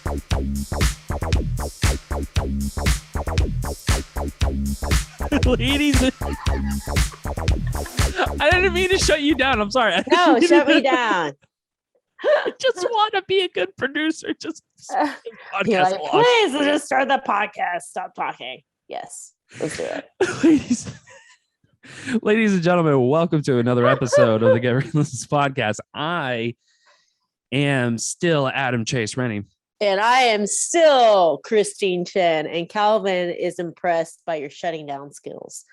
Ladies, I didn't mean to shut you down. I'm sorry. No, shut me down. I just want to be a good producer. Just You're like, please just start the podcast. Stop talking. Yes, let's do it. Ladies and gentlemen, welcome to another episode of the Reelisms podcast. I am still Adam Chase Rennie. And I am still Christine Chen, and Calvin is impressed by your shutting down skills.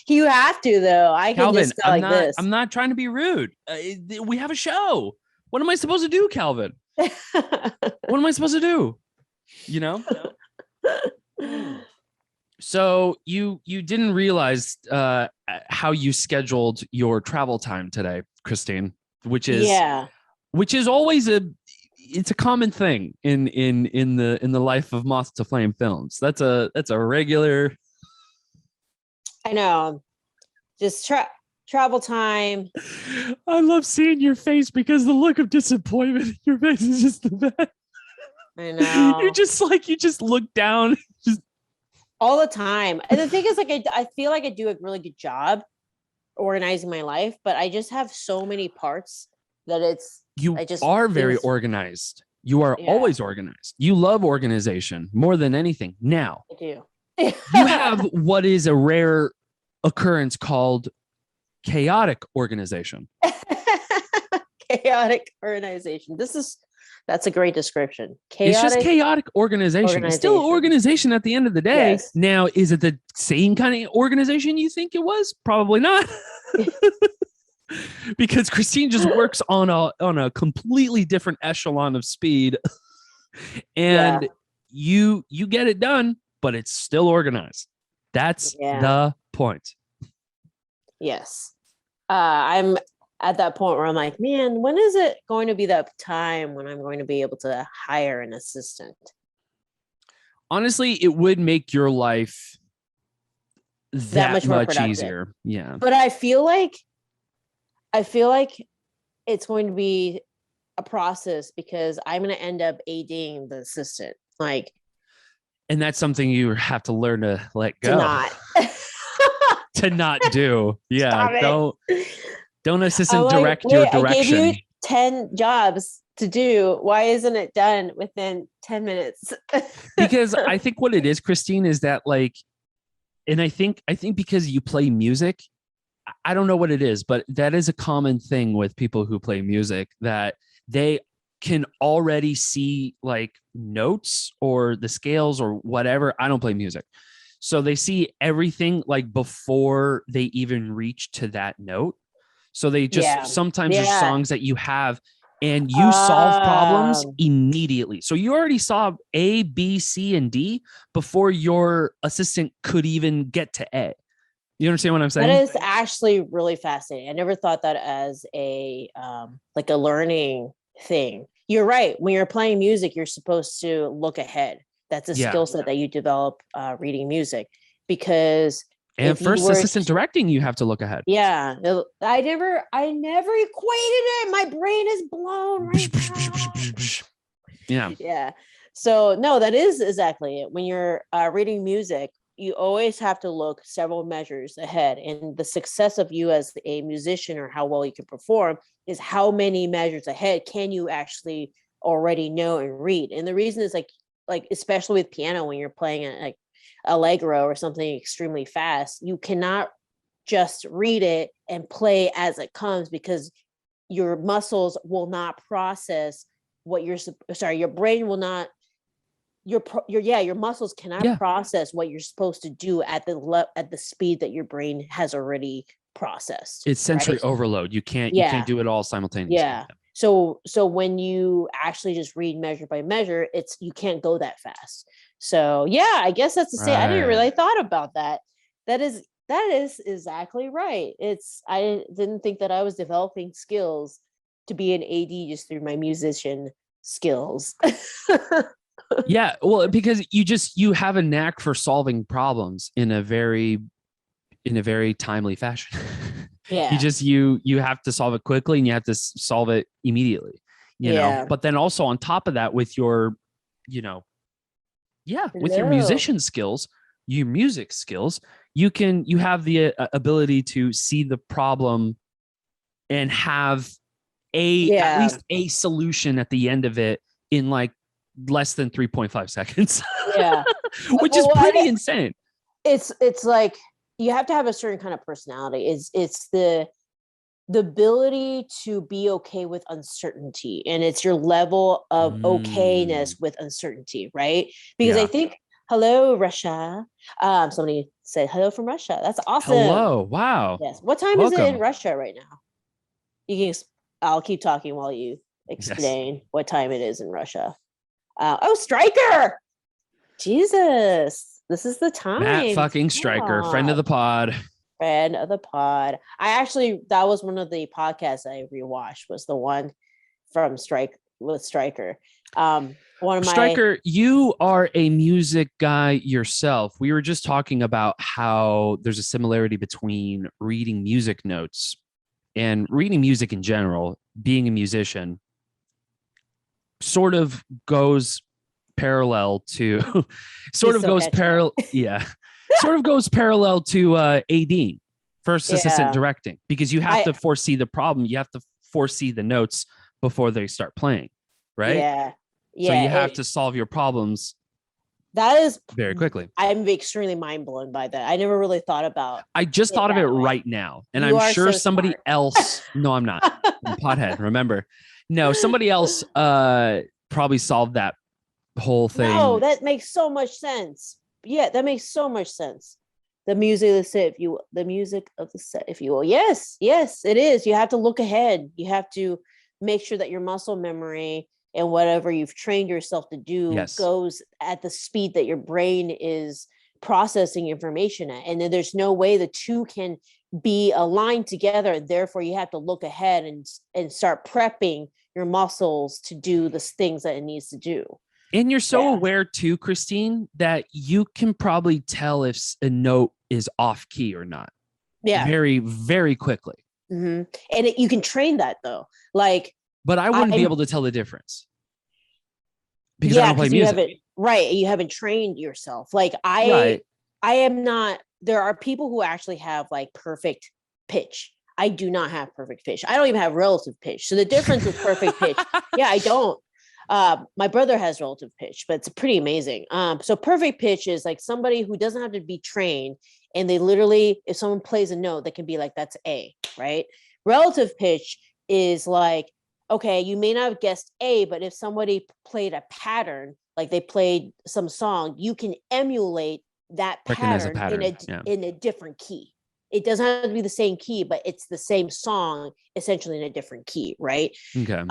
You have to, though. I can Calvin, just go like this. I'm not trying to be rude. We have a show. What am I supposed to do, Calvin? What am I supposed to do? You know? So you didn't realize how you scheduled your travel time today, Christine, which is always a common thing in the life of Moth to Flame films. That's a regular. I know. Just travel time. I love seeing your face because the look of disappointment in your face is just the best. I know. You just look down. All the time. And the thing is, like, I feel like I do a really good job organizing my life, but I just have so many parts that you are very organized. You are always organized. You love organization more than anything. Now, I do. You have what is a rare occurrence called chaotic organization. Chaotic organization. That's a great description. It's just chaotic organization. It's still organization at the end of the day. Yes. Now, is it the same kind of organization you think it was? Probably not. Because Christine just works on a completely different echelon of speed. And you get it done, but it's still organized. That's the point. Yes. I'm at that point where I'm like, man, when is it going to be that time when I'm going to be able to hire an assistant? Honestly, it would make your life that much easier. Yeah. But I feel like it's going to be a process because I'm going to end up ADing the assistant. And that's something you have to learn to let go. To not do. Yeah. Don't assistant direct your direction. I gave you 10 jobs to do. Why isn't it done within 10 minutes? Because I think what it is, Christine, is that and I think because you play music, I don't know what it is, but that is a common thing with people who play music, that they can already see notes or the scales or whatever. I don't play music. So they see everything before they even reach to that note. So they just sometimes there's songs that you have and you solve problems immediately. So you already saw A, B, C, and D before your assistant could even get to A. You understand what I'm saying? That is actually really fascinating. I never thought that as a learning thing. You're right. When you're playing music, you're supposed to look ahead. That's a skill set that you develop reading music, because assistant directing, you have to look ahead. Yeah. I never equated it. My brain is blown right now. Yeah. So no, that is exactly it. When you're reading music, you always have to look several measures ahead. And the success of you as a musician, or how well you can perform, is how many measures ahead can you actually already know and read. And the reason is like especially with piano, when you're playing it allegro or something extremely fast, you cannot just read it and play as it comes, because your muscles will not process what your brain will not, your muscles cannot process what you're supposed to do at the speed that your brain has already processed. It's sensory overload. You can't do it all simultaneously. Yeah. So when you actually just read measure by measure, you can't go that fast. So I guess that's to say, I didn't really thought about that. That is exactly right. I didn't think that I was developing skills to be an AD just through my musician skills. Yeah, well, because you have a knack for solving problems in a very timely fashion. Yeah. You have to solve it quickly, and you have to solve it immediately. you know, but then also on top of that with your, you know, with your musician skills, your music skills, you have the ability to see the problem and have at least a solution at the end of it in like less than 3.5 seconds. Yeah. Which is pretty insane. It's like you have to have a certain kind of personality. It's the ability to be okay with uncertainty, and it's your level of okayness with uncertainty, right? Because I think, hello, Russia. Somebody said hello from Russia. That's awesome. Hello. Wow. Yes. What time is it in Russia right now? I'll keep talking while you explain what time it is in Russia. Stryker. Jesus. This is the time. Matt fucking Stryker, friend of the pod. Friend of the pod. That was one of the podcasts I rewatched, was the one from Stryker. Stryker, you are a music guy yourself. We were just talking about how there's a similarity between reading music notes and reading music in general. Being a musician sort of goes parallel to sort of goes parallel to AD, first assistant directing, because you have to foresee the problem, you have to foresee the notes before they start playing, right? So you have to solve your problems. That is very quickly. I'm extremely mind blown by that. I never really thought about. I just thought of it right now, and I'm sure somebody else. No, I'm not. I'm pothead. Remember, no, somebody else probably solved that whole thing. No, that makes so much sense. Yeah, that makes so much sense. The music of the set, the music of the set, if you will. Yes, it is. You have to look ahead. You have to make sure that your muscle memory and whatever you've trained yourself to do goes at the speed that your brain is processing information at. And then there's no way the two can be aligned together. Therefore, you have to look ahead and start prepping your muscles to do the things that it needs to do. And you're so aware too, Christine, that you can probably tell if a note is off key or not. Yeah. Very, very quickly. Mm-hmm. And you can train that though. But I wouldn't be able to tell the difference because I don't play music. You haven't trained yourself. I am not. There are people who actually have perfect pitch. I do not have perfect pitch. I don't even have relative pitch. So the difference with perfect pitch, I don't. My brother has relative pitch, but it's pretty amazing. So perfect pitch is somebody who doesn't have to be trained, and they literally, if someone plays a note, they can be like, that's A, right? Relative pitch is okay, you may not have guessed A, but if somebody played a pattern, they played some song, you can emulate that pattern, in a different key. It doesn't have to be the same key, but it's the same song, essentially in a different key, right? Okay.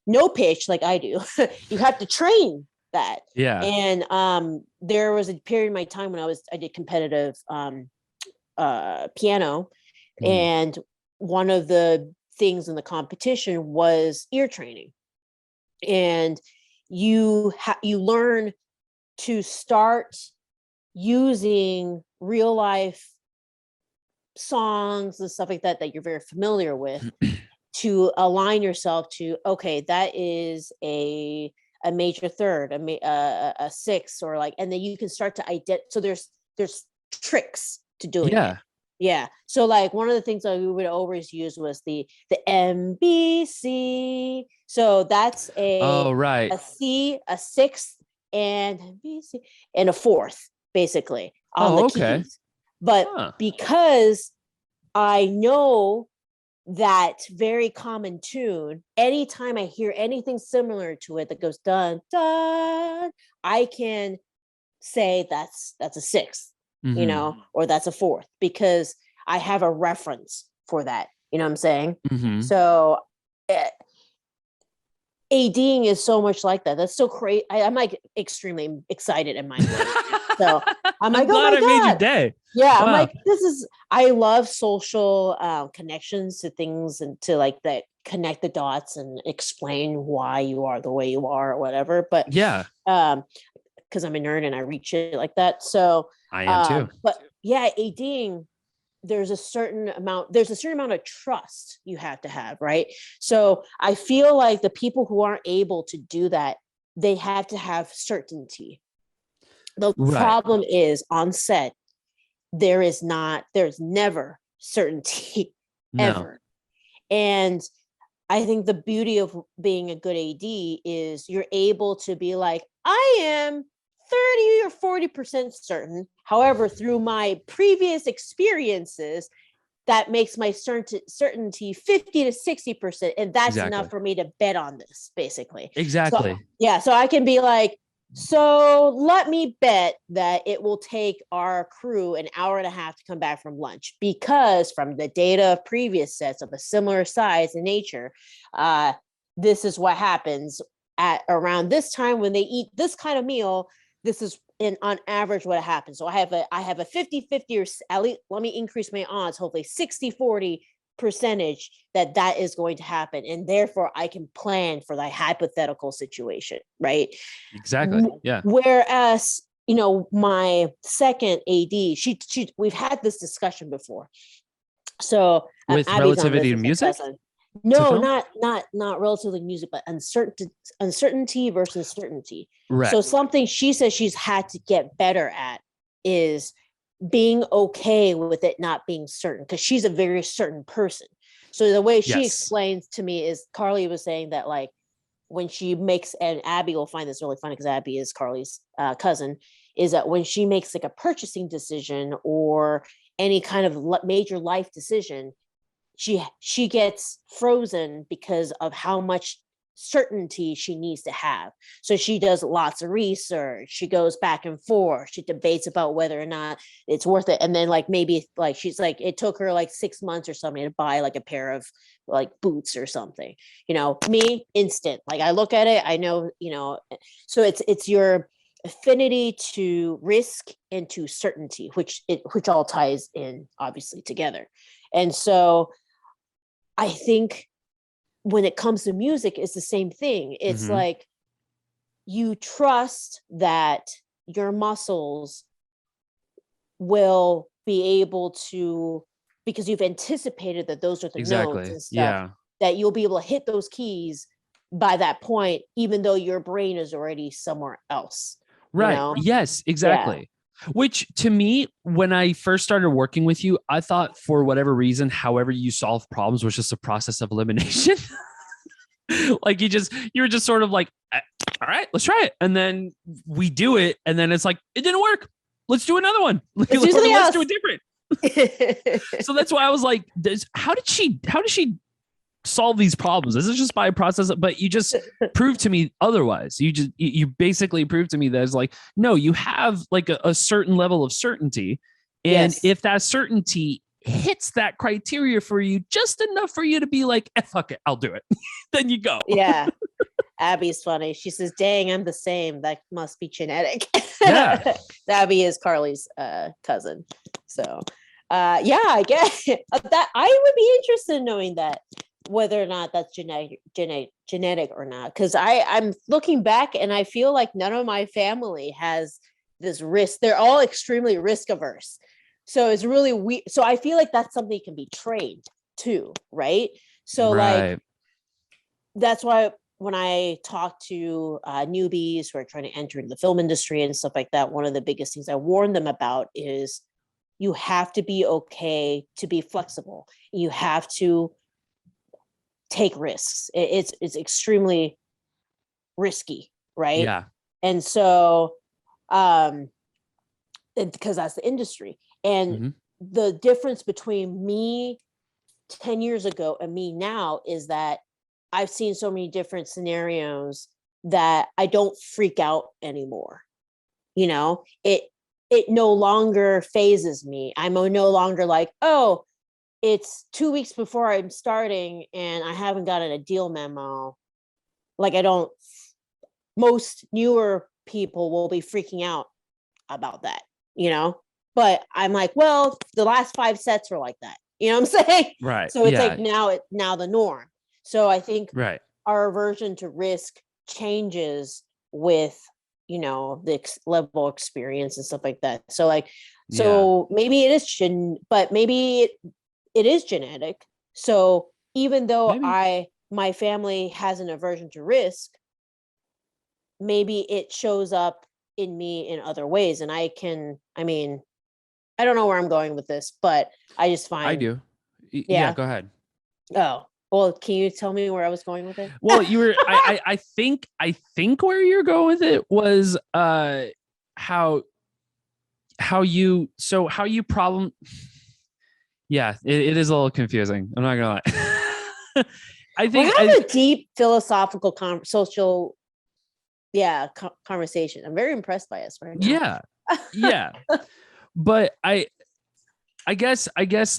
No pitch, like I do. You have to train that. Yeah. And there was a period in my time when I did competitive piano, and one of the things in the competition was ear training, and you learn to start using real life songs and stuff like that you're very familiar with to align yourself to, okay, that is a major third, a sixth, or and then you can start to so there's tricks to doing it. Yeah. So one of the things that we would always use was the MBC. So that's a C, a sixth, and MBC, and a fourth, basically, on the keys. But because I know that very common tune, anytime I hear anything similar to it that goes dun dun, I can say that's a sixth. Or that's a fourth, because I have a reference for that. You know what I'm saying? Mm-hmm. So ADing is so much like that. That's so crazy. I'm extremely excited in my mind. So I'm glad I made your day. Yeah. Wow. I'm I love social connections to things, and to that connect the dots and explain why you are the way you are or whatever. But because I'm a nerd and I reach it like that. So I am too. But yeah, ADing, there's a certain amount of trust you have to have, right? So I feel like the people who aren't able to do that, they have to have certainty. The problem is on set, there's never certainty ever. And I think the beauty of being a good AD is you're able to be like, I am 30 or 40% certain. However, through my previous experiences, that makes my certainty 50 to 60%. And that's enough for me to bet on this, basically. Exactly. So I can be like, so let me bet that it will take our crew an hour and a half to come back from lunch, because from the data of previous sets of a similar size and nature, this is what happens at around this time when they eat this kind of meal. This is on average what happens. So I have a 50-50, or at least let me increase my odds, hopefully 60-40 percentage that is going to happen. And therefore I can plan for the hypothetical situation, right? Exactly. Yeah. Whereas, my second AD, we've had this discussion before. So with relativity to music? No, not relatively music, but uncertainty versus certainty. Right. So something she says she's had to get better at is being okay with it not being certain, because she's a very certain person. So the way she explains to me is, Carly was saying that, like, when she makes, and Abby will find this really funny because Abby is Carly's cousin, is that when she makes like a purchasing decision or any kind of major life decision, she gets frozen because of how much certainty she needs to have. So she does lots of research. She goes back and forth. She debates about whether or not it's worth it. And then maybe she's like, it took her 6 months or something to buy a pair of boots or something. Me, instant. I look at it, I know, so it's your affinity to risk and to certainty, which all ties in obviously together. And so I think when it comes to music, it's the same thing. It's like you trust that your muscles will be able to, because you've anticipated that those are the notes and stuff, that you'll be able to hit those keys by that point, even though your brain is already somewhere else. Right. Yes, exactly. Yeah. Which to me, when I first started working with you, I thought for whatever reason, however you solve problems was just a process of elimination. You were just sort of like, all right, let's try it. And then we do it. And then it's like, it didn't work. Let's do another one. Let's do it different. So that's why I was like, how did she solve these problems? This is just by a process, but you just proved to me otherwise. You basically proved to me that it's like, no, you have a certain level of certainty. And if that certainty hits that criteria for you, just enough for you to be like, fuck it, I'll do it. Then you go. Yeah. Abby's funny. She says, dang, I'm the same. That must be genetic. Yeah. Abby is Carly's cousin. So I guess that I would be interested in knowing that, whether or not that's genetic or not. Because I'm looking back and I feel like none of my family has this risk. They're all extremely risk averse. So it's really weird. So I feel like that's something that can be trained too, right? So that's why when I talk to newbies who are trying to enter into the film industry and stuff like that, one of the biggest things I warn them about is you have to be okay to be flexible. You have to take risks. It's extremely risky, right? Yeah. And so, because that's the industry. And the difference between me 10 years ago and me now is that I've seen so many different scenarios that I don't freak out anymore. It no longer phases me. I'm no longer like, oh, it's 2 weeks before I'm starting and I haven't gotten a deal memo. Most newer people will be freaking out about that, but I'm like, well, the last 5 sets were like that. You know what I'm saying? Right. So it's now the norm. So I think our aversion to risk changes with, the level of experience and stuff like that. So So maybe it is but maybe it is genetic. So even though my family has an aversion to risk, maybe it shows up in me in other ways. And I don't know where I'm going with this, but I just find I do. Yeah, go ahead. Oh, well, can you tell me where I was going with it? Well, you were I think where you're going with it was how you problem. Yeah, it is a little confusing. I'm not gonna lie. I think we're having a deep philosophical social conversation. I'm very impressed by us right now. Yeah. But I guess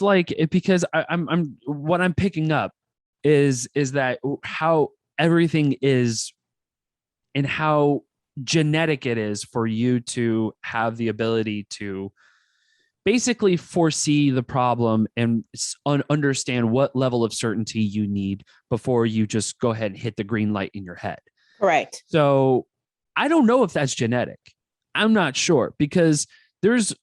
like because I'm what I'm picking up is that how everything is and how genetic it is for you to have the ability to basically foresee the problem and understand what level of certainty you need before you just go ahead and hit the green light in your head. Correct. So I don't know if that's genetic. I'm not sure, because there's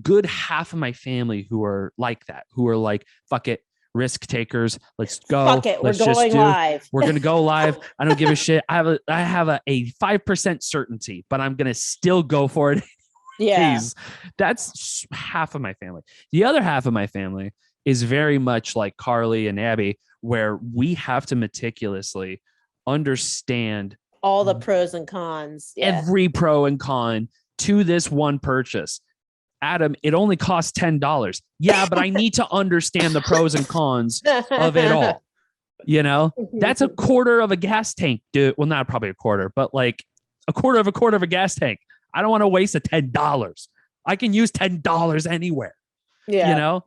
good half of my family who are like that, who are like, fuck it, risk takers. Let's go. Fuck it. We're going live. We're going to go live. I don't give a shit. I have a 5% certainty, but I'm going to still go for it. Yeah. That's half of my family. The other half of my family is very much like Carly and Abby, where we have to meticulously understand all the pros and cons. Every pro and con to this one purchase. Adam, it only costs $10. Yeah, but I need to understand the pros and cons of it all. You know, that's a quarter of a gas tank, dude. Well, not probably a quarter, but like a quarter of a gas tank. I don't want to waste a $10. I can use $10 anywhere. Yeah. You know?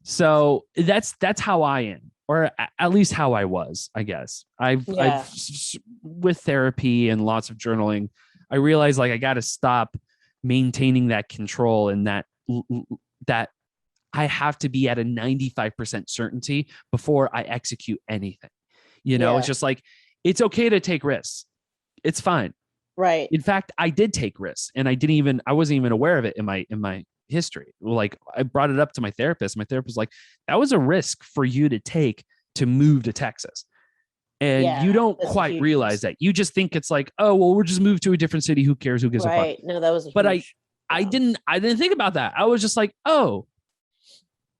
So that's how I am, or at least how I was, I guess. I've with therapy and lots of journaling, I realized like I got to stop maintaining that control, and that I have to be at a 95% certainty before I execute anything. You know, it's just like, it's okay to take risks. It's fine. Right. In fact, I did take risks, and I wasn't even aware of it in my history. Like, I brought it up to my therapist. My therapist was like, that was a risk for you to take to move to Texas. And you don't quite realize that. You just think it's like, oh, well, we'll just move to a different city. Who cares? Who gives a fuck? No, that was. But I didn't think about that. I was just like, oh,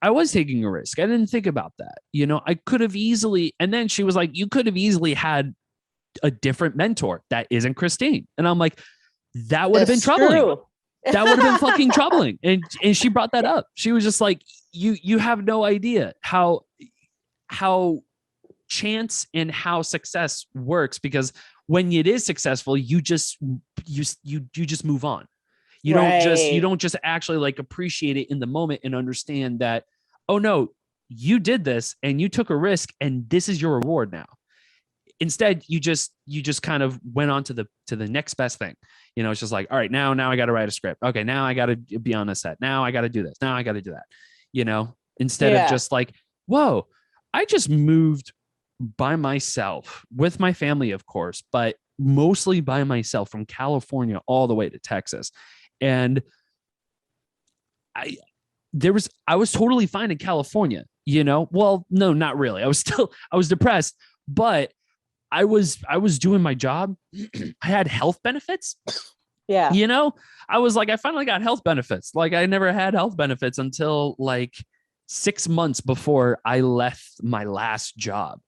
I was taking a risk. I didn't think about that. You know, I could have easily. And then she was like, you could have easily had a different mentor that isn't Christine. And I'm like, that would have been troubling. That would have been fucking troubling. And she brought that up. She was just like, you have no idea how chance and how success works, because when it is successful, you just move on. You don't just actually like appreciate it in the moment and understand that, oh no, you did this and you took a risk and this is your reward now. Instead, you just kind of went on to the next best thing. You know, it's just like, all right, now I got to write a script. Okay, now I got to be on the set. Now I got to do this. Now I got to do that. You know, instead of just like, whoa, I just moved by myself with my family, of course, but mostly by myself from California all the way to Texas. And I was totally fine in California, you know? Well, no, not really. I was depressed, but I was doing my job. I had health benefits. Yeah. You know, I was like, I finally got health benefits. Like, I never had health benefits until like 6 months before I left my last job.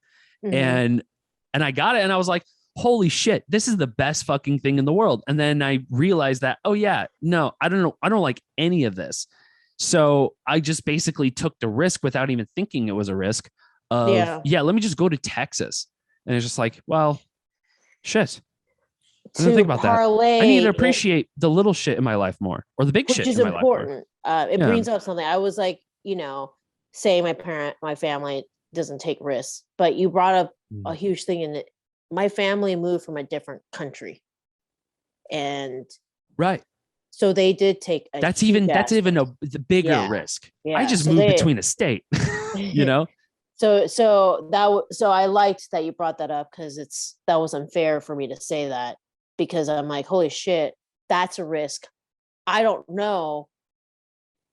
Mm-hmm. And I got it. And I was like, holy shit, this is the best fucking thing in the world. And then I realized that, oh yeah, no, I don't know. I don't like any of this. So I just basically took the risk without even thinking it was a risk of, let me just go to Texas. And it's just like, well, shit. I didn't think about that. I need to appreciate the little shit in my life more, or the big shit in my life more. Which is important. It brings up something. I was like, you know, say my family doesn't take risks, but you brought up a huge thing in it. My family moved from a different country. And so they did take that's even the bigger risk. Yeah. I just moved between a state, you know? So I liked that you brought that up, because that was unfair for me to say that, because I'm like, holy shit, that's a risk. I don't know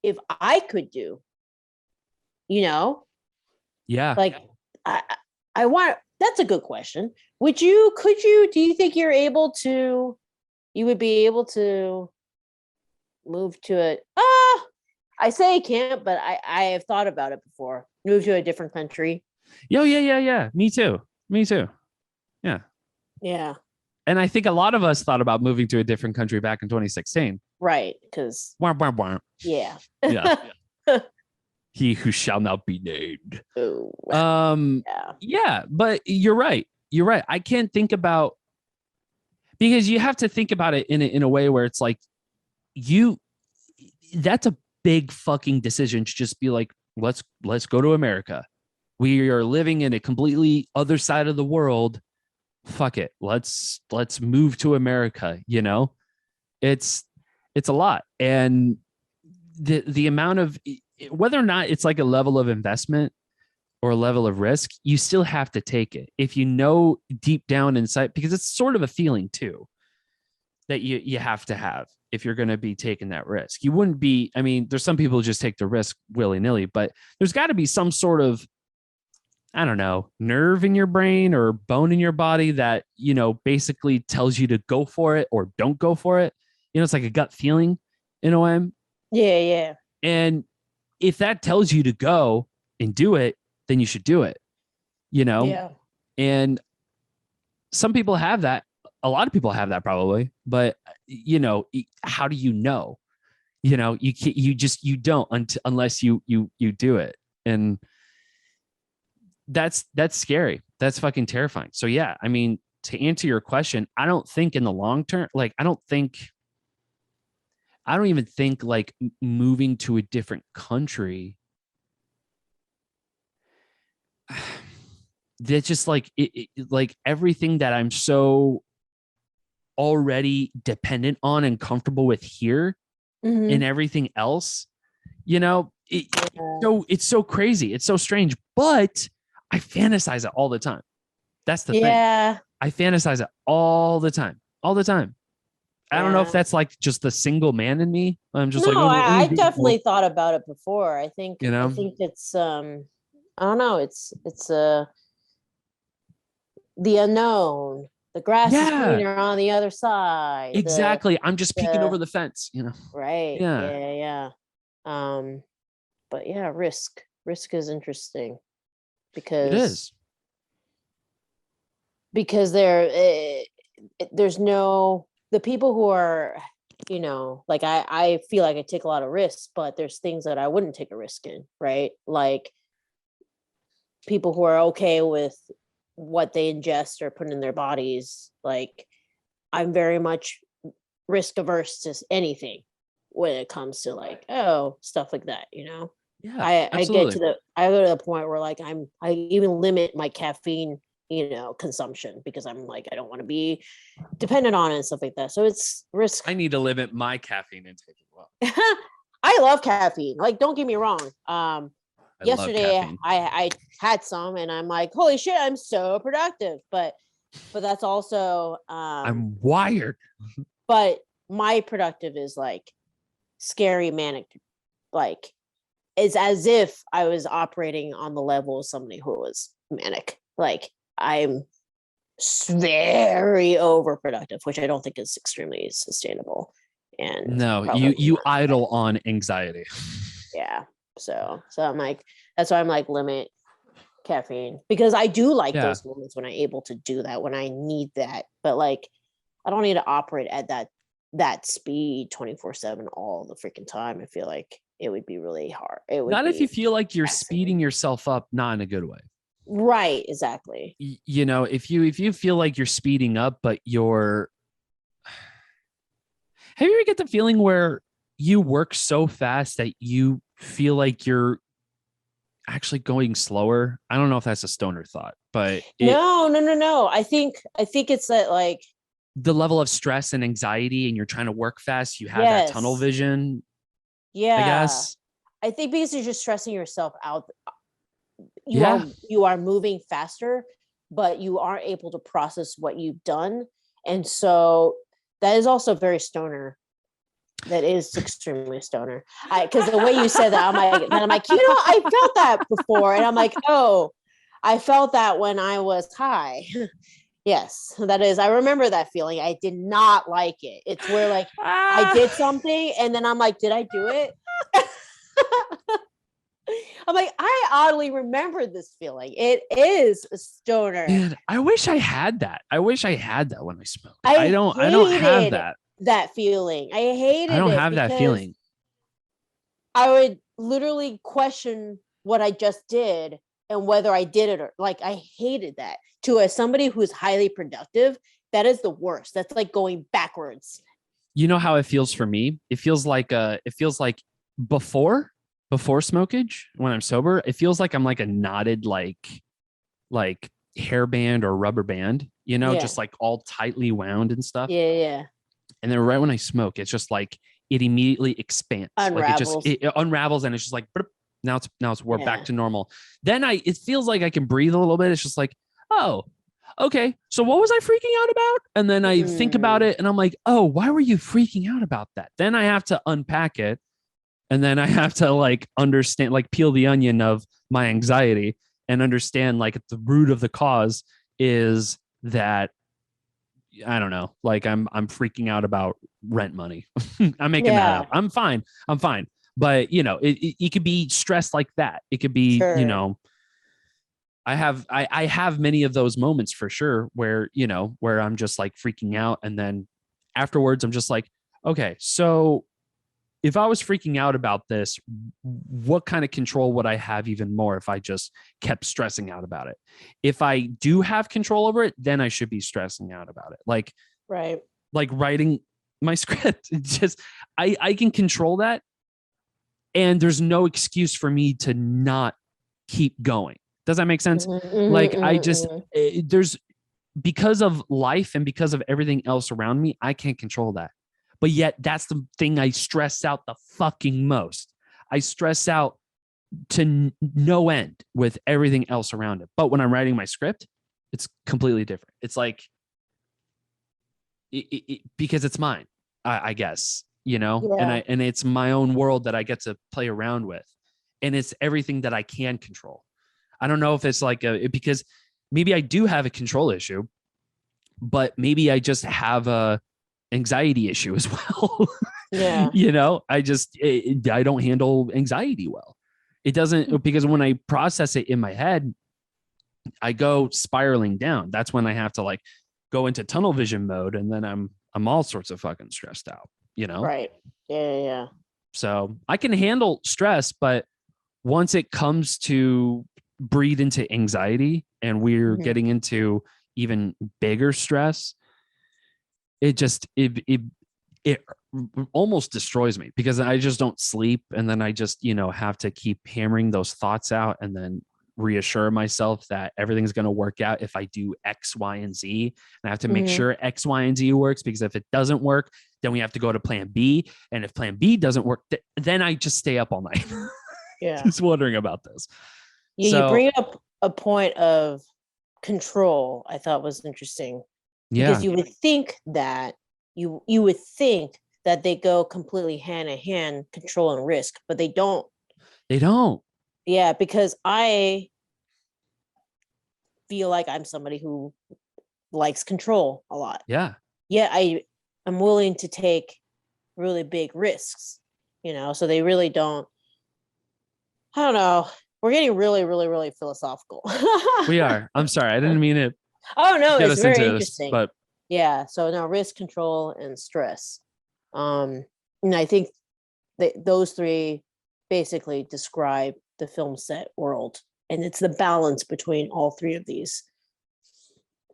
if I could do, you know, Yeah. like I want, that's a good question. Could you, do you think you would be able to move to I say I can't, but I have thought about it before. Move to a different country. Yeah. Me too. Yeah. Yeah. And I think a lot of us thought about moving to a different country back in 2016. Right. Because yeah. Yeah. He who shall not be named. Ooh, yeah, but you're right. I can't think about, because you have to think about it in a way where it's like that's a big fucking decision to just be like, let's go to America. We are living in a completely other side of the world. Fuck it. Let's move to America. You know, it's a lot. And the amount of, whether or not it's like a level of investment or a level of risk, you still have to take it. If you know deep down inside, because it's sort of a feeling too, that you have to have if you're going to be taking that risk. You wouldn't be, I mean, there's some people who just take the risk willy-nilly, but there's got to be some sort of, I don't know, nerve in your brain or bone in your body that, you know, basically tells you to go for it or don't go for it. You know, it's like a gut feeling in a way. Yeah. And if that tells you to go and do it, then you should do it, you know? Yeah. And some people have that. A lot of people have that probably, but you know, how do you know? You know, you don't unless you do it. And that's scary. That's fucking terrifying. So yeah, I mean, to answer your question, I don't think in the long term, like, I don't even think like moving to a different country. That's just like like everything that I'm so already dependent on and comfortable with here, and everything else, you know, it's so crazy. It's so strange, but I fantasize it all the time. That's the thing. I fantasize it all the time. I don't know if that's like just the single man in me. I'm just I definitely thought about it before. I think, you know, I think it's, I don't know. It's the unknown. The grass is greener on the other side. Exactly. I'm just peeking over the fence, you know? Right. Yeah. But yeah, risk is interesting because it is. Because there's no, the people who are, you know, like I feel like I take a lot of risks, but there's things that I wouldn't take a risk in, right? Like people who are okay with what they ingest or put in their bodies. Like I'm very much risk averse to anything when it comes to like, stuff like that, you know? Yeah, I go to the point where like I even limit my caffeine, you know, consumption, because I'm like, I don't want to be dependent on it and stuff like that. So it's risk. I need to limit my caffeine intake as well. I love caffeine. Like, don't get me wrong. Yesterday I had some and I'm like, holy shit, I'm so productive. But that's also I'm wired. But my productive is like scary manic, like it's as if I was operating on the level of somebody who was manic. Like I'm very overproductive, which I don't think is extremely sustainable. And no, you idle on anxiety. Yeah. So I'm like, that's why I'm like, limit caffeine, because I do like those moments when I'm able to do that, when I need that. But like, I don't need to operate at that speed 24/7 all the freaking time. I feel like it would be really hard. It would not if you feel like you're speeding yourself up, not in a good way. Right, exactly. You know, if you feel like you're speeding up, but you're, have you ever get the feeling where you work so fast that you feel like you're actually going slower? I don't know if that's a stoner thought, but no. I think it's that like the level of stress and anxiety, and you're trying to work fast. You have that tunnel vision. Yeah, I guess. I think because you're just stressing yourself out. You are moving faster, but you aren't able to process what you've done, and so that is also very stoner. That is extremely stoner. Because the way you said that, I'm like, I felt that before, and I'm like, oh, I felt that when I was high. Yes, that is. I remember that feeling. I did not like it. It's where like I did something, and then I'm like, did I do it? I'm like, I oddly remember this feeling. It is a stoner. Man, I wish I had that. I wish I had that when I smoked. I don't have that feeling. I hated it. I don't have that feeling. I would literally question what I just did and whether I did it or like I hated that. As somebody who's highly productive, that is the worst. That's like going backwards. You know how it feels for me? It feels like before smokage, when I'm sober, it feels like I'm like a knotted like hairband or rubber band, just like all tightly wound and stuff. Yeah. And then right when I smoke, it's just like it immediately expands. Unravels. Like it unravels and it's just like now we're back to normal. Then it feels like I can breathe a little bit. It's just like, oh, okay. So what was I freaking out about? And then I think about it and I'm like, oh, why were you freaking out about that? Then I have to unpack it. And then I have to like understand, like peel the onion of my anxiety and understand like the root of the cause is that, I don't know, like I'm freaking out about rent money. I'm making that up. I'm fine. But it could be stress like that. It could be, I have many of those moments for sure where I'm just like freaking out. And then afterwards I'm just like, okay, so if I was freaking out about this, what kind of control would I have even more if I just kept stressing out about it? If I do have control over it, then I should be stressing out about it. Like writing my script. It's just, I can control that. And there's no excuse for me to not keep going. Does that make sense? There's, because of life and because of everything else around me, I can't control that. But yet that's the thing I stress out the fucking most. I stress out to no end with everything else around it. But when I'm writing my script, it's completely different. It's like, because it's mine, I guess, and it's my own world that I get to play around with. And it's everything that I can control. I don't know if it's like because maybe I do have a control issue, but maybe I just have a anxiety issue as well. Yeah. I don't handle anxiety well. It doesn't, because when I process it in my head, I go spiraling down. That's when I have to like go into tunnel vision mode. And then I'm all sorts of fucking stressed out, Right. Yeah. So I can handle stress, but once it comes to breed into anxiety and we're getting into even bigger stress, it almost destroys me because I just don't sleep. And then I just, have to keep hammering those thoughts out and then reassure myself that everything's going to work out if I do X, Y, and Z. And I have to make sure X, Y, and Z works, because if it doesn't work, then we have to go to plan B. And if plan B doesn't work, then I just stay up all night. Yeah. Just wondering about this. Yeah, you bring up a point of control I thought was interesting. Because you would think that you would think that they go completely hand in hand, control and risk, but they don't. Yeah, because I feel like I'm somebody who likes control a lot. Yeah, I'm willing to take really big risks, so they really don't. I don't know. We're getting really, really, really philosophical. We are. I'm sorry. I didn't mean it. Oh no, it's very interesting. But yeah, so now risk, control, and stress. And I think that those three basically describe the film set world, and it's the balance between all three of these.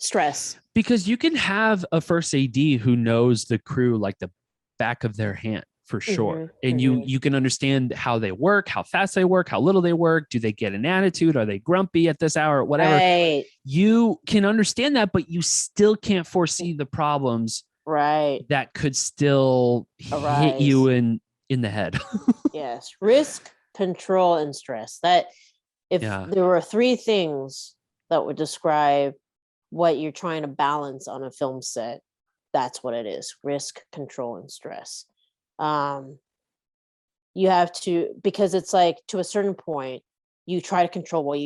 Stress. Because you can have a first AD who knows the crew like the back of their hand, for sure. And you can understand how they work, how fast they work, how little they work. Do they get an attitude? Are they grumpy at this hour? Whatever. Right. You can understand that, but you still can't foresee the problems that could still hit you in the head. Yes. Risk, control, and stress. That if there were three things that would describe what you're trying to balance on a film set, that's what it is: risk, control, and stress. you have to, because it's like to a certain point, you try to control what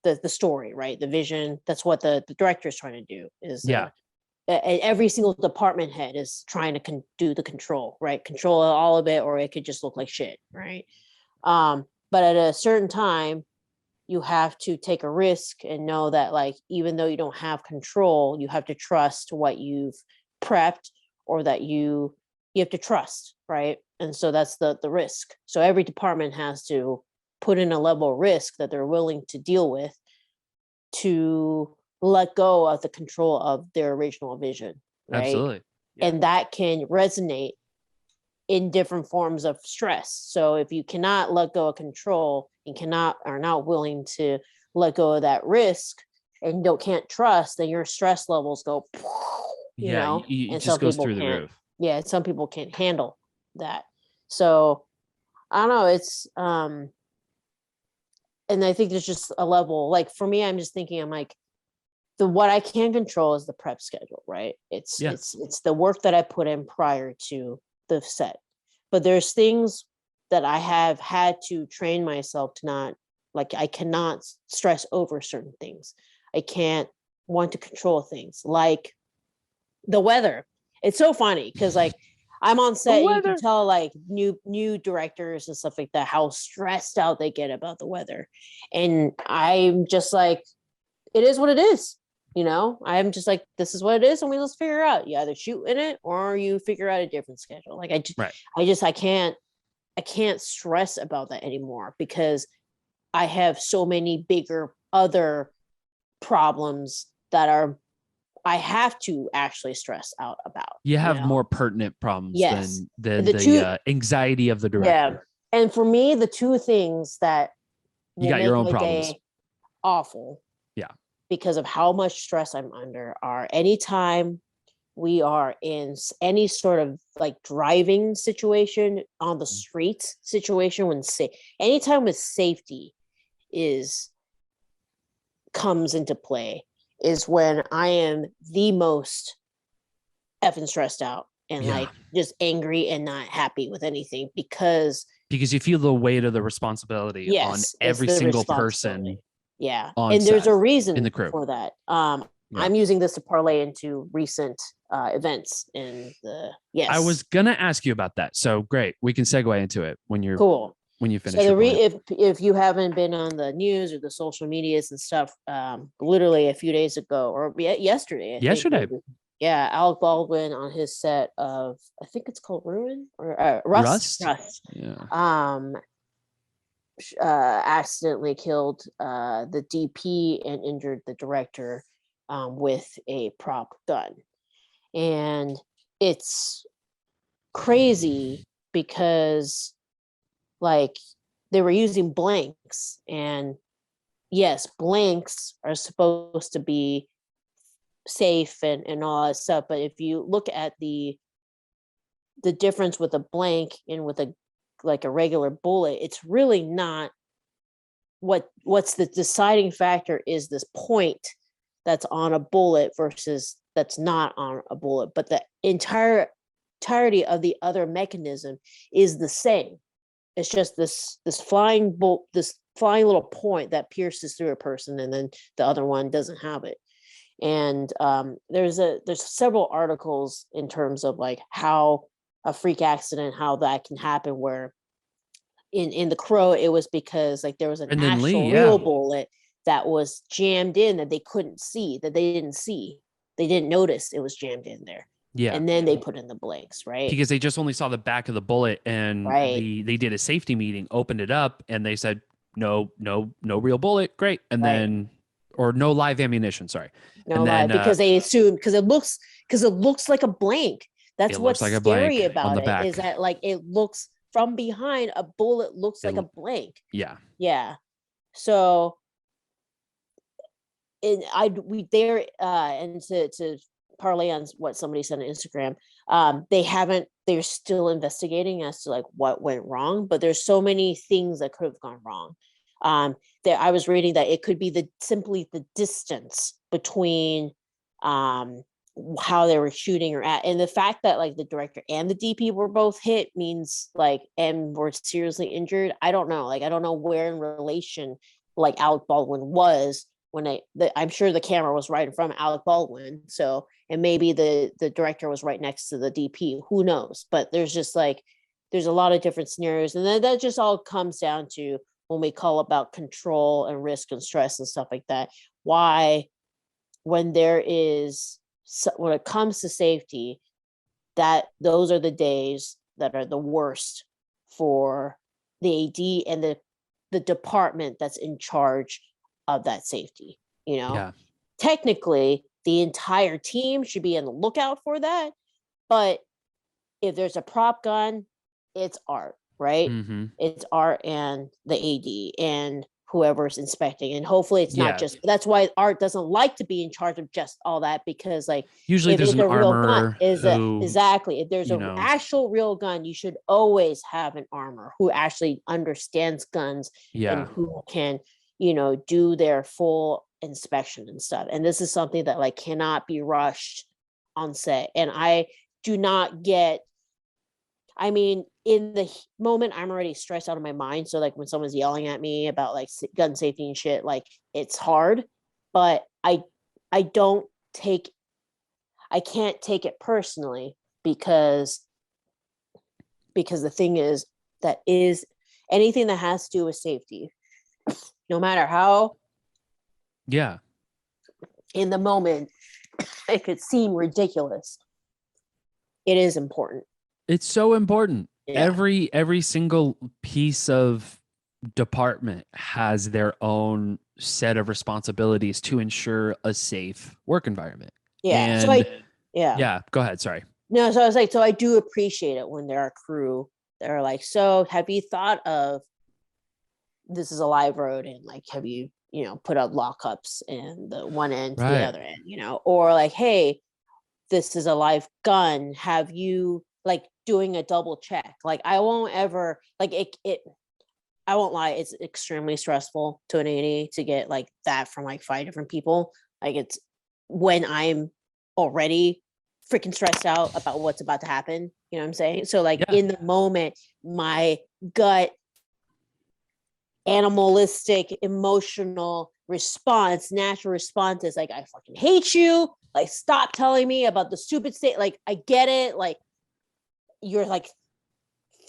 the story, right? The vision. That's what the director is trying to do is every single department head is trying to do the control, right? Control all of it, or it could just look like shit, right? But at a certain time, you have to take a risk and know that, like, even though you don't have control, you have to trust what you've prepped, or that you have to trust, right? And so that's the risk. So every department has to put in a level of risk that they're willing to deal with to let go of the control of their original vision, right? Absolutely. Yeah. And that can resonate in different forms of stress. So if you cannot let go of control and are not willing to let go of that risk and can't trust, then your stress levels go, it and just some goes people through the can't. roof. Yeah, some people can't handle that. So I don't know. It's and I think there's just a level, like for me, I'm just thinking, I'm like, what I can control is the prep schedule, right? It's the work that I put in prior to the set. But there's things that I have had to train myself to not, like, I cannot stress over certain things. I can't want to control things like the weather. It's so funny because, like, I'm on set and you can tell, like, new directors and stuff like that, how stressed out they get about the weather. And I'm just like, it is what it is. I'm just like, this is what it is, and we just figure it out. You either shoot in it or you figure out a different schedule. Like I can't stress about that anymore because I have so many bigger other problems that I have to actually stress out about. You have more pertinent problems than the anxiety of the director. Yeah. And for me, the two things that you got your own problems awful. Yeah. Because of how much stress I'm under are anytime we are in any sort of like driving situation on the street situation, anytime with safety comes into play is when I am the most effing stressed out and like just angry and not happy with anything because you feel the weight of the responsibility on every single person. Yeah. And there's a reason in the crew for that. I'm using this to parlay into recent events in the I was gonna ask you about that. So great. We can segue into it when you're cool. When you finish. So if you haven't been on the news or the social medias and stuff, literally a few days ago or yesterday. Yeah, Alec Baldwin on his set of, I think it's called Rust. Yeah. Accidentally killed the DP and injured the director with a prop gun. And it's crazy because, like, they were using blanks, and yes, blanks are supposed to be safe and all that stuff, but if you look at the difference with a blank and with a regular bullet, it's really not. What's the deciding factor is this point that's on a bullet versus that's not on a bullet, but the entirety of the other mechanism is the same. It's just this flying little point that pierces through a person, and then the other one doesn't have it. And there's several articles in terms of like how a freak accident, how that can happen, where in The Crow, it was because like there was an actual real bullet that was jammed in that they couldn't see, that they didn't notice it was jammed in there. Yeah. And then they put in the blanks, right? Because they just only saw the back of the bullet, and they did a safety meeting, opened it up, and they said, no real bullet. Great. And then, or no live ammunition. Sorry. No live, because they assumed, because it looks like a blank. That's what's like scary about it, is that like it looks from behind, a bullet looks like a blank. Yeah. Yeah. So and to parlay on what somebody said on Instagram, they're still investigating as to like what went wrong, but there's so many things that could have gone wrong. I was reading that it could be simply the distance between how they were shooting or at. And the fact that like the director and the DP were both hit means like, and were seriously injured. I don't know. Like, I don't know where in relation like Alec Baldwin was when I'm sure the camera was right in front of Alec Baldwin. So, and maybe the director was right next to the DP, who knows? But there's just like, there's a lot of different scenarios. And then that just all comes down to when we call about control and risk and stress and stuff like that. Why, when there is, when it comes to safety, that those are the days that are the worst for the AD and the department that's in charge of that safety. You know, Yeah. Technically the entire team should be on the lookout for that. But if there's a prop gun, it's art, right? Mm-hmm. It's art and the AD and whoever's inspecting, and hopefully it's not just. That's why art doesn't like to be in charge of just all that, because like usually if there's it's an a real gun, armorer exactly, if there's an actual real gun, you should always have an armor who actually understands guns and who can, you know, do their full inspection and stuff. And this is something that like cannot be rushed on set. And I do not get, I mean, in the moment, I'm already stressed out of my mind. So like when someone's yelling at me about like gun safety and shit, like it's hard, but I can't take it personally, because the thing is that is anything that has to do with safety, no matter how in the moment it could seem ridiculous, it is important. It's so important. Every single piece of department has their own set of responsibilities to ensure a safe work environment. And so go ahead. Sorry. No, so I was like, so I do appreciate it when there are crew that are like, so have you thought of, this is a live road, and like, have you, you know, put up lockups and the one end to the other end, you know, or like, hey, this is a live gun, have you, like, doing a double check. Like, I won't ever, like, I won't lie, it's extremely stressful to an AD to get like that from like 5 different people. Like, it's when I'm already freaking stressed out about what's about to happen, you know what I'm saying? So like in the moment, my gut animalistic emotional response, natural response is like, I fucking hate you, like, stop telling me about the stupid state. Like, I get it, like, you're like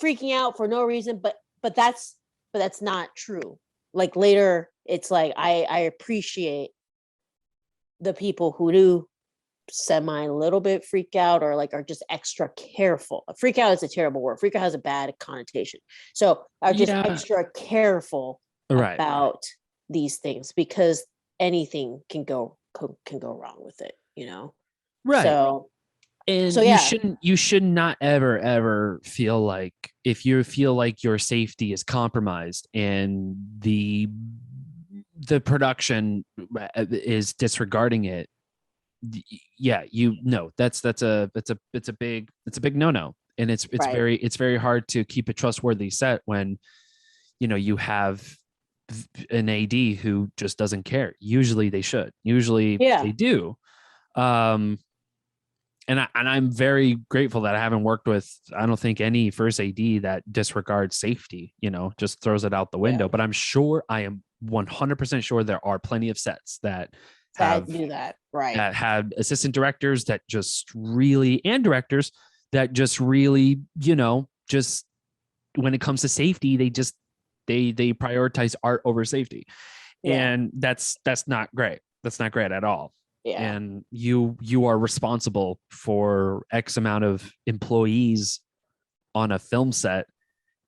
freaking out for no reason, but that's not true. Like, later it's like I appreciate the people who do semi little bit freak out, or like are just extra careful. Freak out is a terrible word. Freak out has a bad connotation. So are just extra careful about these things, because anything can go wrong with it, you know? Right. So, and you should not ever feel like, if you feel like your safety is compromised and the production is disregarding it, that's a big no. And it's very hard to keep a trustworthy set when, you know, you have an AD who just doesn't care. Usually they should. Usually they do. And I'm very grateful that I haven't worked with, I don't think, any first AD that disregards safety, you know, just throws it out the window. But I am 100% sure there are plenty of sets that do that, right? That have assistant directors that just really, and directors that just really, you know, just when it comes to safety, they prioritize art over safety. And that's not great. That's not great at all. And you are responsible for X amount of employees on a film set.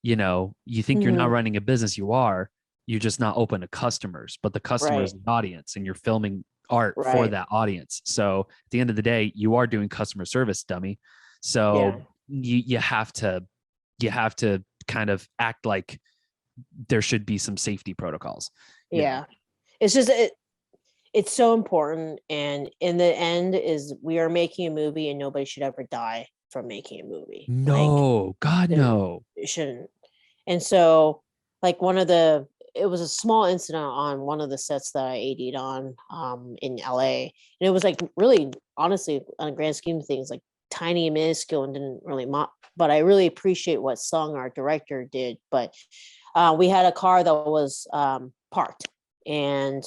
You know, you think you're not running a business, you're just not open to customers, but the customer is the audience, and you're filming art for that audience. So at the end of the day, you are doing customer service, dummy. So you have to kind of act like there should be some safety protocols. It's just it's so important. And in the end is, we are making a movie, and nobody should ever die from making a movie. No, like, God, no. It shouldn't. And so, like, one of the it was a small incident on one of the sets that I AD'd on in LA. And it was like really, honestly, on a grand scheme of things, like tiny and minuscule and didn't really but I really appreciate what song our director did. But we had a car that was parked and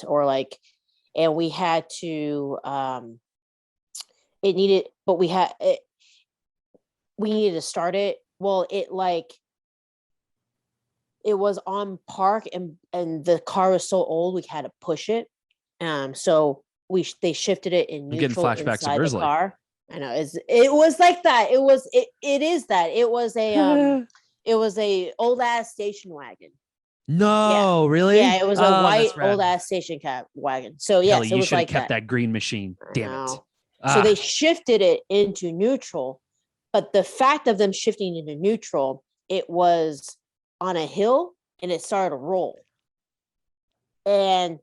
we had to it needed, but we needed to start it. Well, it was on park and the car was so old we had to push it. So they shifted it in neutral inside the car. I know it was like that. It is that. It was a it was a old ass station wagon. No, really? Yeah, it was a white old ass station cab wagon. So yeah, Kellie, so it was you should have like kept that green machine. Damn it. So they shifted it into neutral, but the fact of them shifting into neutral, it was on a hill and it started to roll. And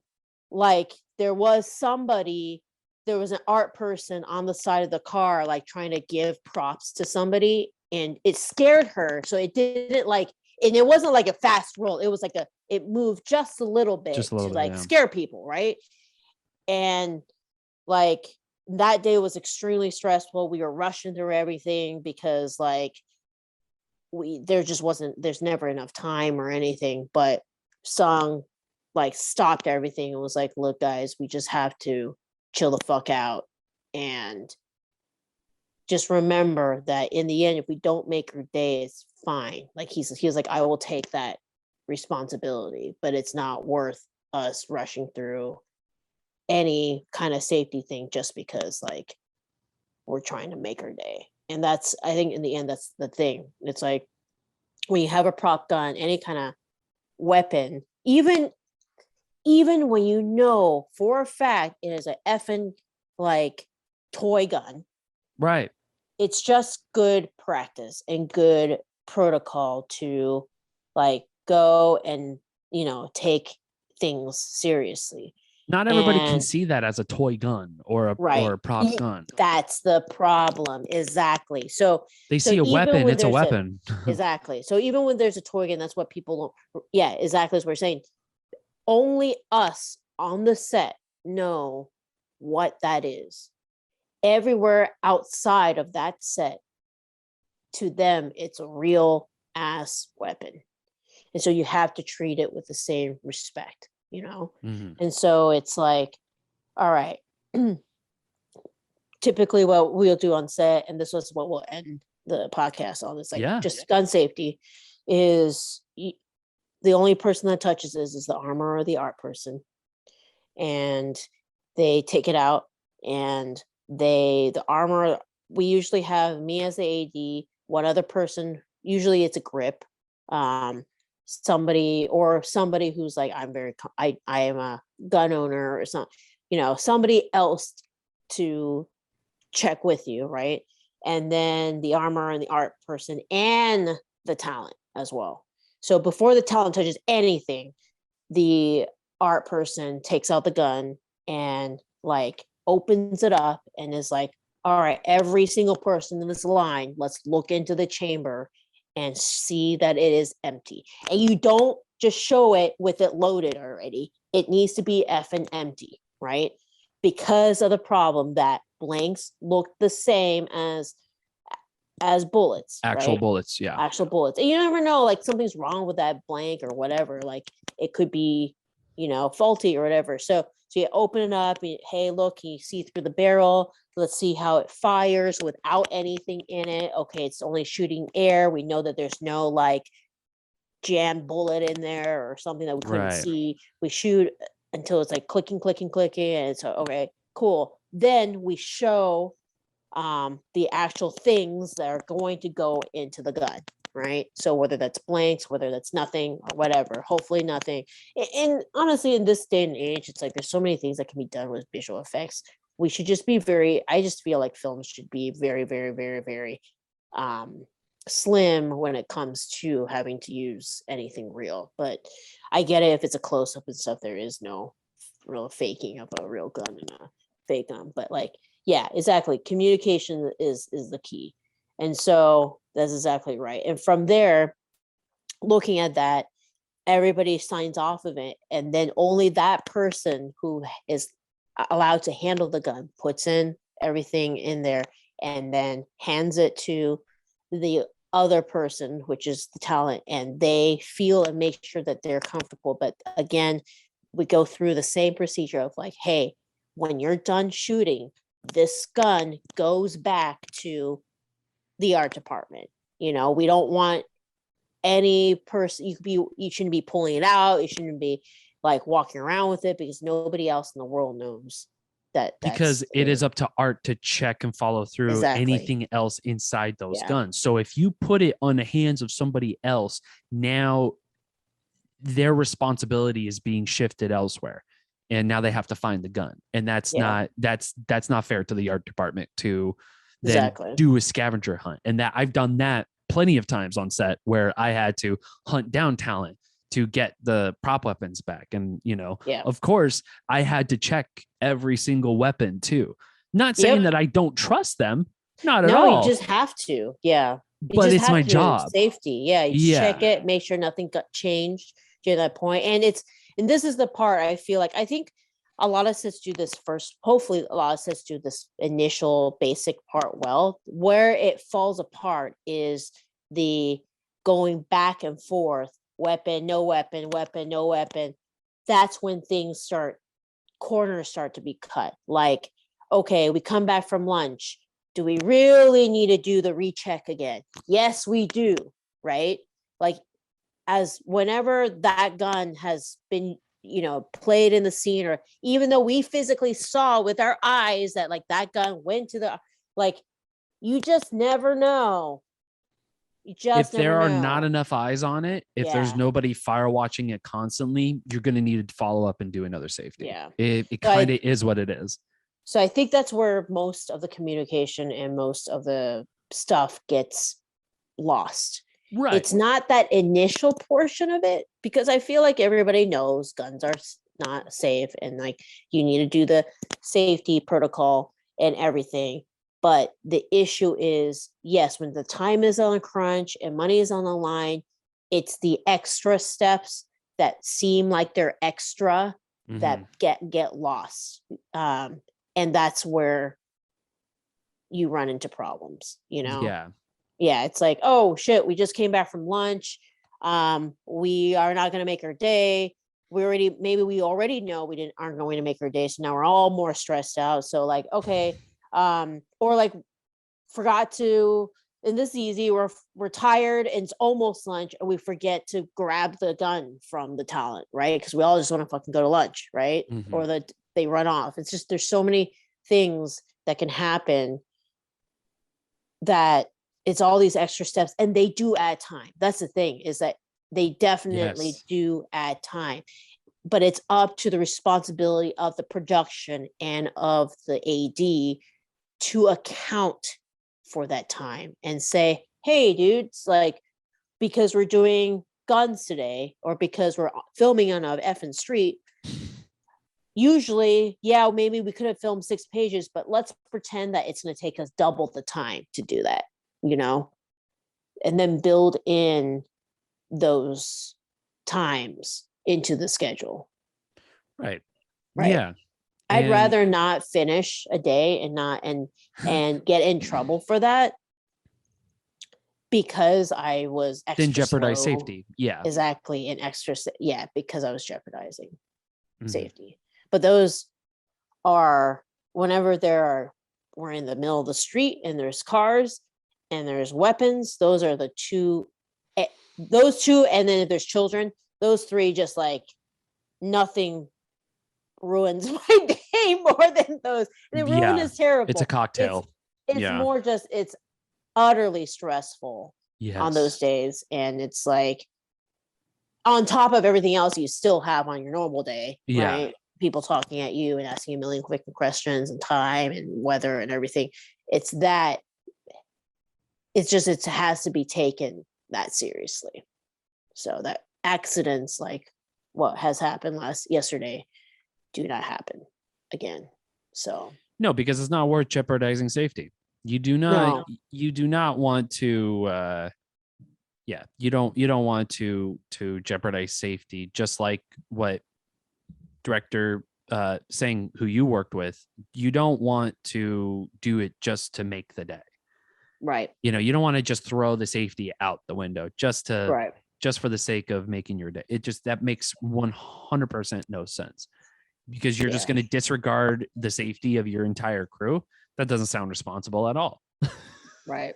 like there was an art person on the side of the car, like trying to give props to somebody, and it scared her. So it didn't and it wasn't like a fast roll. It was like it moved just a little bit to scare people. Right. And like that day was extremely stressful. We were rushing through everything because there's never enough time or anything, but Song stopped everything and was like, look guys, we just have to chill the fuck out and just remember that in the end, if we don't make her day, it's fine. Like he was like, I will take that responsibility, but it's not worth us rushing through any kind of safety thing just because we're trying to make her day. And that's, I think in the end, that's the thing. It's like when you have a prop gun, any kind of weapon, even when you know for a fact it is a effing toy gun, right? It's just good practice and good protocol to go and take things seriously. Not everybody can see that as a toy gun or a prop gun. That's the problem. Exactly. So they see a weapon, it's a weapon. Exactly. So even when there's a toy gun, that's what people don't. Yeah, exactly as we're saying. Only us on the set know what that is. Everywhere outside of that set, to them, it's a real ass weapon. And so you have to treat it with the same respect. Mm-hmm. And so it's like, all right, typically what we'll do on set, and this was what we'll end the podcast on, is just gun safety is the only person that touches is the armor or the art person. And they take it out and the armor, we usually have me as the AD, one other person, usually it's a grip, somebody who's like, I am a gun owner or something, somebody else to check with you, right? And then the armor and the art person and the talent as well. So before the talent touches anything, the art person takes out the gun and opens it up and is like, all right, every single person in this line, let's look into the chamber and see that it is empty. And you don't just show it with it loaded already. It needs to be effing empty, right? Because of the problem that blanks look the same as bullets. Actual right? bullets, yeah. Actual bullets. And you never know, something's wrong with that blank or whatever. It could be, faulty or whatever. So you open it up, and, hey, look, can you see through the barrel? Let's see how it fires without anything in it. Okay, it's only shooting air. We know that there's no jammed bullet in there or something that we couldn't see. We shoot until it's clicking, and so okay, cool. Then we show the actual things that are going to go into the gun, right? So whether that's blanks, whether that's nothing or whatever, hopefully nothing. And honestly, in this day and age, it's there's so many things that can be done with visual effects. We should just be I just feel like films should be very, very, very, very slim when it comes to having to use anything real. But I get it, if it's a close-up and stuff, there is no real faking of a real gun and a fake gun. But yeah, exactly. Communication is the key. And so that's exactly right. And from there, looking at that, everybody signs off of it, and then only that person who is allowed to handle the gun puts in everything in there and then hands it to the other person, which is the talent, and they feel and make sure that they're comfortable. But again, we go through the same procedure of like, hey, when you're done shooting, this gun goes back to the art department. You know, we don't want any person, you shouldn't be pulling it out, you shouldn't be like walking around with it, because nobody else in the world knows that because it is up to art to check and follow through anything else inside those guns. So if you put it on the hands of somebody else, now their responsibility is being shifted elsewhere, and now they have to find the gun, and that's not fair to the art department to then do a scavenger hunt. And that I've done that plenty of times on set, where I had to hunt down talent to get the prop weapons back. And, you know, of course I had to check every single weapon too. Not saying that I don't trust them. Not at all. No, you just have to. Yeah. But it's my job. Safety. Yeah. You check it, make sure nothing got changed to that point. And this is the part I feel like, I think a lot of sets do this first. Hopefully a lot of sets do this initial basic part well. Where it falls apart is the going back and forth, weapon, no weapon, weapon, no weapon. That's when corners start to be cut. Like, okay, we come back from lunch. Do we really need to do the recheck again? Yes, we do. Right? Like, as whenever that gun has been, you know, played in the scene, or even though we physically saw with our eyes that like that gun went to the, like, you just never know. If there are not enough eyes on it, if there's nobody fire watching it constantly, you're going to need to follow up and do another safety. Yeah. It kind of is what it is. So I think that's where most of the communication and most of the stuff gets lost. Right. It's not that initial portion of it, because I feel like everybody knows guns are not safe, and like you need to do the safety protocol and everything. But the issue is, yes, when the time is on a crunch and money is on the line, it's the extra steps that seem like they're extra that get lost. And that's where you run into problems, you know? Yeah. It's like, oh shit, we just came back from lunch. We are not going to make our day. Maybe we already know we aren't going to make our day. So now we're all more stressed out. So like, okay. Or like forgot to, and this is easy, we're tired and it's almost lunch and we forget to grab the gun from the talent, right? Because we all just want to fucking go to lunch, right? Or that they run off. It's just, there's so many things that can happen that it's all these extra steps, and they do add time. That's the thing, is that they definitely do add time, but it's up to the responsibility of the production and of the AD to account for that time and say, hey dudes, like, because we're doing guns today, or because we're filming on a effing street, usually, maybe we could have filmed 6 pages, but let's pretend that it's going to take us double the time to do that, you know, and then build in those times into the schedule. Right. Yeah. I'd rather not finish a day and get in trouble for that, because I was extra then jeopardize slow. Safety. Yeah, exactly. And because I was jeopardizing safety. But those are, whenever we're in the middle of the street and there's cars and there's weapons, those are the two, and then if there's children, those 3, just like nothing ruins my day more than those. And the ruin is terrible. It's a cocktail. It's more just, it's utterly stressful on those days. And it's like, on top of everything else you still have on your normal day, right? People talking at you and asking a million quick questions, and time and weather and everything. It has to be taken that seriously. So that accidents like what has happened yesterday do not happen again. So no, because it's not worth jeopardizing safety. You do not want to Yeah, you don't want to jeopardize safety, just like what director saying who you worked with, you don't want to do it just to make the day. Right. You know, you don't want to just throw the safety out the window just for the sake of making your day. That makes 100% no sense, because you're just going to disregard the safety of your entire crew. That doesn't sound responsible at all. Right.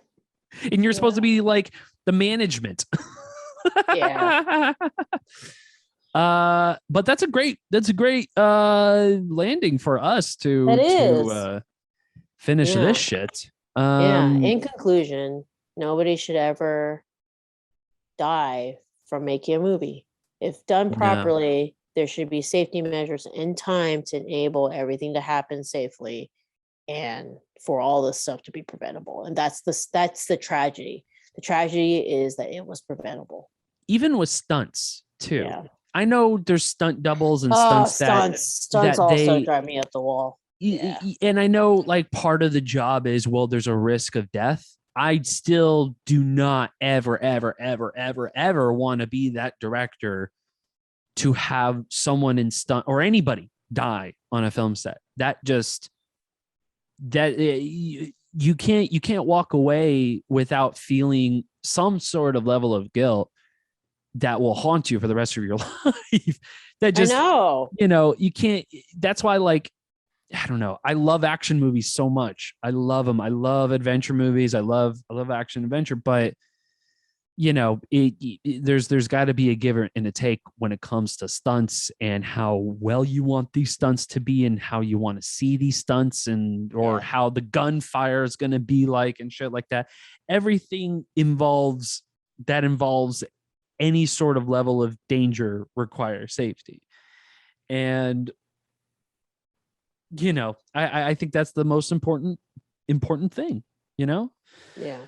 And you're supposed to be like the management. Yeah. But that's a great landing for us to finish this shit. In conclusion, nobody should ever die from making a movie. If done properly, there should be safety measures in time to enable everything to happen safely and for all this stuff to be preventable. And that's the tragedy. The tragedy is that it was preventable. Even with stunts too. Yeah. I know there's stunt doubles and stunts also drive me up the wall. Yeah. And I know like part of the job is, well, there's a risk of death. I still do not ever want to be that director to have someone in stunt or anybody die on a film set. You can't walk away without feeling some sort of level of guilt that will haunt you for the rest of your life. I know. You know, you can't. That's why, like, I don't know. I love action movies so much. I love them. I love adventure movies. I love action adventure. But you know, there's got to be a give and a take when it comes to stunts and how well you want these stunts to be and how you want to see these stunts or how the gunfire is going to be like and shit like that. Everything involves any sort of level of danger requires safety. And you know, I think that's the most important thing, you know? Yeah.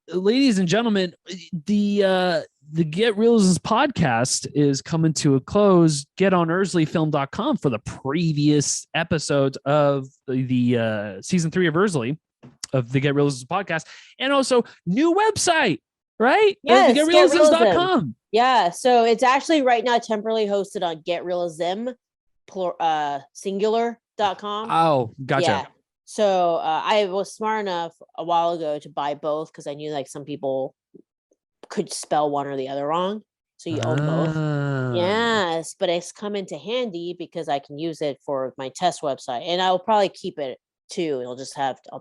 Ladies and gentlemen, the Get Reelisms podcast is coming to a close. Get on ErzuliFilm.com for the previous episodes of the season 3 of Erzulie, of the Get Reelisms podcast, and also new website, right? Yes, GetReelisms.com. Yeah, so it's actually right now temporarily hosted on GetReelism, singular.com. Oh, gotcha. Yeah. So I was smart enough a while ago to buy both because I knew like some people could spell one or the other wrong. So you own both. Yes, but it's come into handy because I can use it for my test website, and I'll probably keep it too. I'll just have 2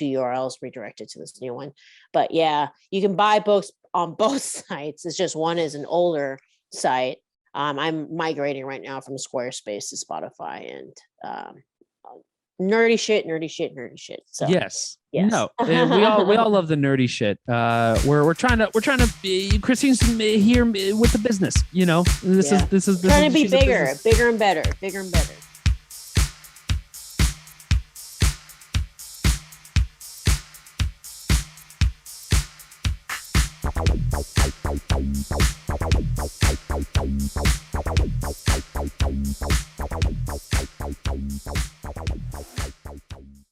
URLs redirected to this new one. But yeah, you can buy books on both sites. It's just one is an older site. I'm migrating right now from Squarespace to Spotify and nerdy shit. So yes. No, and we all love the nerdy shit. We're trying to be, Christine's here with the business, you know. This is trying to be bigger and better.